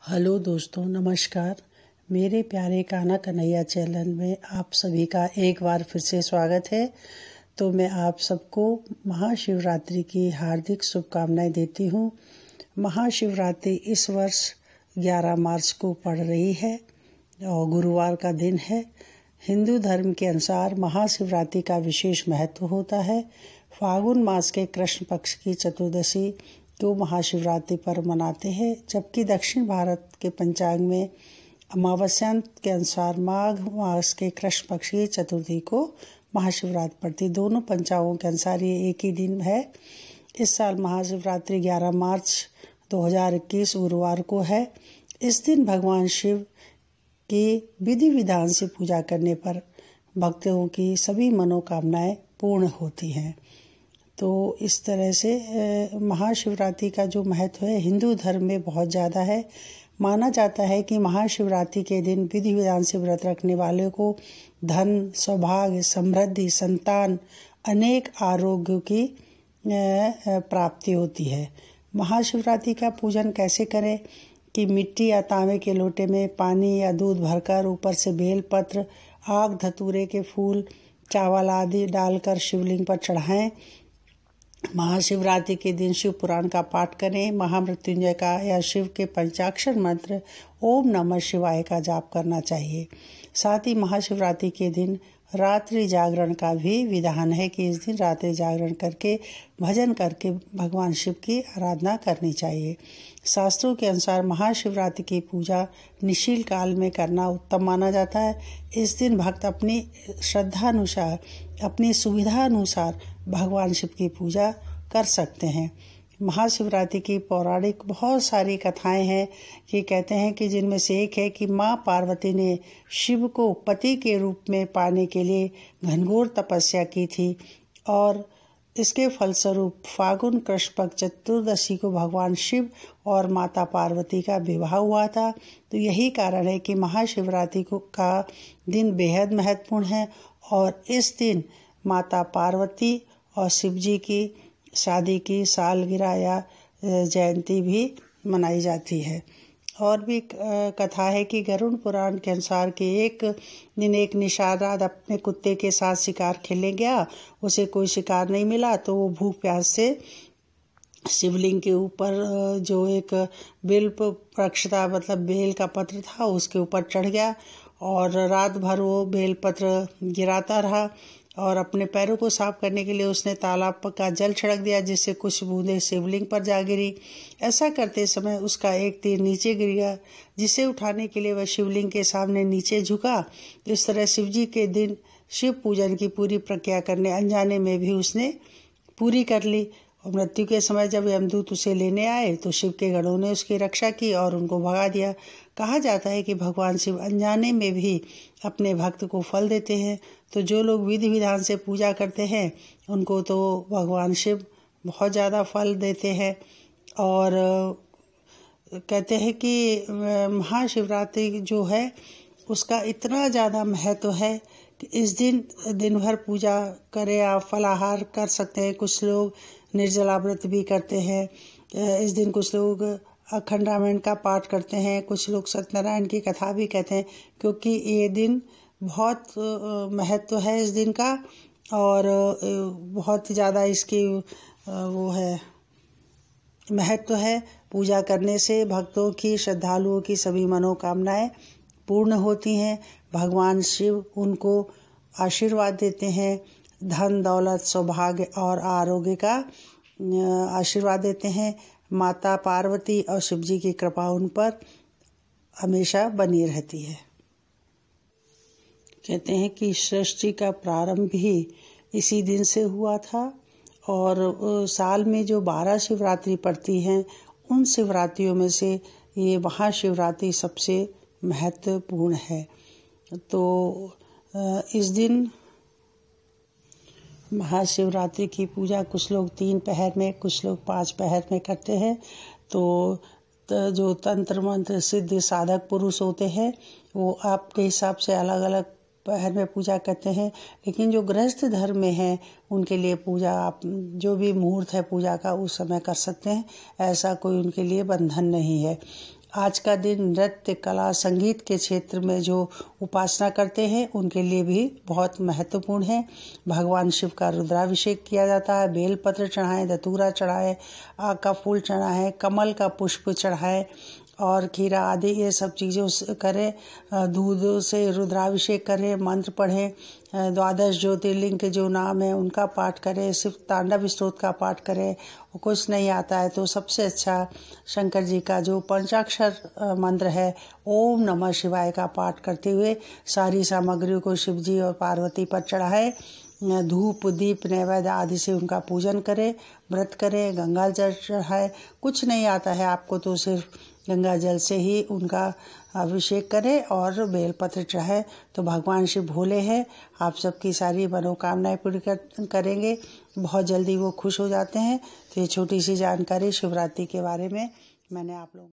Hello दोस्तों, नमस्कार। मेरे प्यारे कान्हा कन्हैया चैनल में आप सभी का एक बार फिर से स्वागत है। तो मैं आप सबको महाशिवरात्रि की हार्दिक शुभकामनाएं देती हूँ। महाशिवरात्रि इस वर्ष 11 मार्च को पड़ रही है और गुरुवार का दिन है। हिंदू धर्म के अनुसार महाशिवरात्रि का विशेष महत्व होता है। फागुन मास के कृष्ण पक्ष की चतुर्दशी को महाशिवरात्रि पर्व मनाते हैं, जबकि दक्षिण भारत के पंचांग में अमावस्या के अनुसार माघ मास के कृष्ण पक्ष की चतुर्थी को महाशिवरात्रि पड़ती। दोनों पंचांगों के अनुसार ये एक ही दिन है। इस साल महाशिवरात्रि 11 मार्च 2021 गुरुवार को है। इस दिन भगवान शिव की विधि विधान से पूजा करने पर भक्तों की सभी मनोकामनाएं पूर्ण होती हैं। तो इस तरह से महाशिवरात्रि का जो महत्व है हिंदू धर्म में बहुत ज़्यादा है। माना जाता है कि महाशिवरात्रि के दिन विधि विधान से व्रत रखने वाले को धन, सौभाग्य, समृद्धि, संतान, अनेक आरोग्य की प्राप्ति होती है। महाशिवरात्रि का पूजन कैसे करें कि मिट्टी या तांबे के लोटे में पानी या दूध भरकर ऊपर से बेलपत्र, आग, धतूरे के फूल, चावल आदि डालकर शिवलिंग पर चढ़ाएं। महाशिवरात्रि के दिन शिव पुराण का पाठ करें। महामृत्युंजय का या शिव के पंचाक्षर मंत्र ओम नमः शिवाय का जाप करना चाहिए। साथ ही महाशिवरात्रि के दिन रात्रि जागरण का भी विधान है कि इस दिन रात्रि जागरण करके भजन करके भगवान शिव की आराधना करनी चाहिए। शास्त्रों के अनुसार महाशिवरात्रि की पूजा निशील काल में करना उत्तम माना जाता है। इस दिन भक्त अपनी श्रद्धानुसार, अपनी सुविधा अनुसार भगवान शिव की पूजा कर सकते हैं। महाशिवरात्रि की पौराणिक बहुत सारी कथाएं हैं कि कहते हैं कि जिनमें से एक है कि माँ पार्वती ने शिव को पति के रूप में पाने के लिए घनघोर तपस्या की थी और इसके फलस्वरूप फागुन कृष्ण पक्ष चतुर्दशी को भगवान शिव और माता पार्वती का विवाह हुआ था। तो यही कारण है कि महाशिवरात्रि का दिन बेहद महत्वपूर्ण है और इस दिन माता पार्वती और शिव जी की शादी की सालगिरह या जयंती भी मनाई जाती है। और भी कथा है कि गरुड़ पुराण के अनुसार कि एक दिन एक निषाद अपने कुत्ते के साथ शिकार खेलने गया। उसे कोई शिकार नहीं मिला तो वो भूख प्यास से शिवलिंग के ऊपर जो एक बेल वृक्ष था, मतलब बेल का पत्र था, उसके ऊपर चढ़ गया और रात भर वो बेलपत्र गिराता रहा और अपने पैरों को साफ करने के लिए उसने तालाब का जल छिड़क दिया, जिससे कुछ बूंदें शिवलिंग पर जा गिरी। ऐसा करते समय उसका एक तीर नीचे गिर गया, जिसे उठाने के लिए वह शिवलिंग के सामने नीचे झुका। इस तरह शिवजी के दिन शिव पूजन की पूरी प्रक्रिया करने अनजाने में भी उसने पूरी कर ली और मृत्यु के समय जब यमदूत उसे लेने आए तो शिव के गणों ने उसकी रक्षा की और उनको भगा दिया। कहा जाता है कि भगवान शिव अनजाने में भी अपने भक्त को फल देते हैं। तो जो लोग विधि विधान से पूजा करते हैं उनको तो भगवान शिव बहुत ज़्यादा फल देते हैं। और कहते हैं कि महाशिवरात्रि जो है उसका इतना ज़्यादा महत्व है कि इस दिन भर पूजा करें। आप फलाहार कर सकते हैं, कुछ लोग निर्जला व्रत भी करते हैं। इस दिन कुछ लोग अखंड रामायण का पाठ करते हैं, कुछ लोग सत्यनारायण की कथा भी कहते हैं, क्योंकि ये दिन बहुत महत्व है इस दिन का और बहुत ज़्यादा इसकी वो है महत्व है। पूजा करने से भक्तों की, श्रद्धालुओं की सभी मनोकामनाएं पूर्ण होती हैं। भगवान शिव उनको आशीर्वाद देते हैं, धन दौलत, सौभाग्य और आरोग्य का आशीर्वाद देते हैं। माता पार्वती और शिव जी की कृपा उन पर हमेशा बनी रहती है। कहते हैं कि सृष्टि का प्रारंभ भी इसी दिन से हुआ था और साल में जो 12 शिवरात्रि पड़ती हैं उन शिवरात्रियों में से ये महाशिवरात्रि सबसे महत्वपूर्ण है। तो इस दिन महाशिवरात्रि की पूजा कुछ लोग 3 पहर में, कुछ लोग 5 पहर में करते हैं। तो जो तंत्र मंत्र सिद्ध साधक पुरुष होते हैं वो आपके हिसाब से अलग अलग पहर में पूजा करते हैं, लेकिन जो गृहस्थ धर्म में हैं उनके लिए पूजा आप जो भी मुहूर्त है पूजा का उस समय कर सकते हैं, ऐसा कोई उनके लिए बंधन नहीं है। आज का दिन नृत्य, कला, संगीत के क्षेत्र में जो उपासना करते हैं उनके लिए भी बहुत महत्वपूर्ण है। भगवान शिव का रुद्राभिषेक किया जाता है, बेलपत्र चढ़ाएं, धतूरा चढ़ाएं, आग का फूल चढ़ाएं, कमल का पुष्प चढ़ाएं और खीरा आदि ये सब चीज़ें करें। दूध से रुद्राभिषेक करें, मंत्र पढ़ें, 12 ज्योतिर्लिंग के जो नाम है उनका पाठ करें, शिव तांडव स्तोत्र का पाठ करें। कुछ नहीं आता है तो सबसे अच्छा शंकर जी का जो पंचाक्षर मंत्र है ओम नमः शिवाय का पाठ करते हुए सारी सामग्रियों को शिव जी और पार्वती पर चढ़ाएं। धूप दीप नैवेद्य आदि से उनका पूजन करें, व्रत करें, गंगा जल चढ़ाएं। कुछ नहीं आता है आपको तो सिर्फ गंगा जल से ही उनका अभिषेक करें और बेलपत्र चढ़ाएं। तो भगवान शिव भोले हैं, आप सबकी सारी मनोकामनाएं पूरी करेंगे। बहुत जल्दी वो खुश हो जाते हैं। तो ये छोटी सी जानकारी शिवरात्रि के बारे में मैंने आप लोगों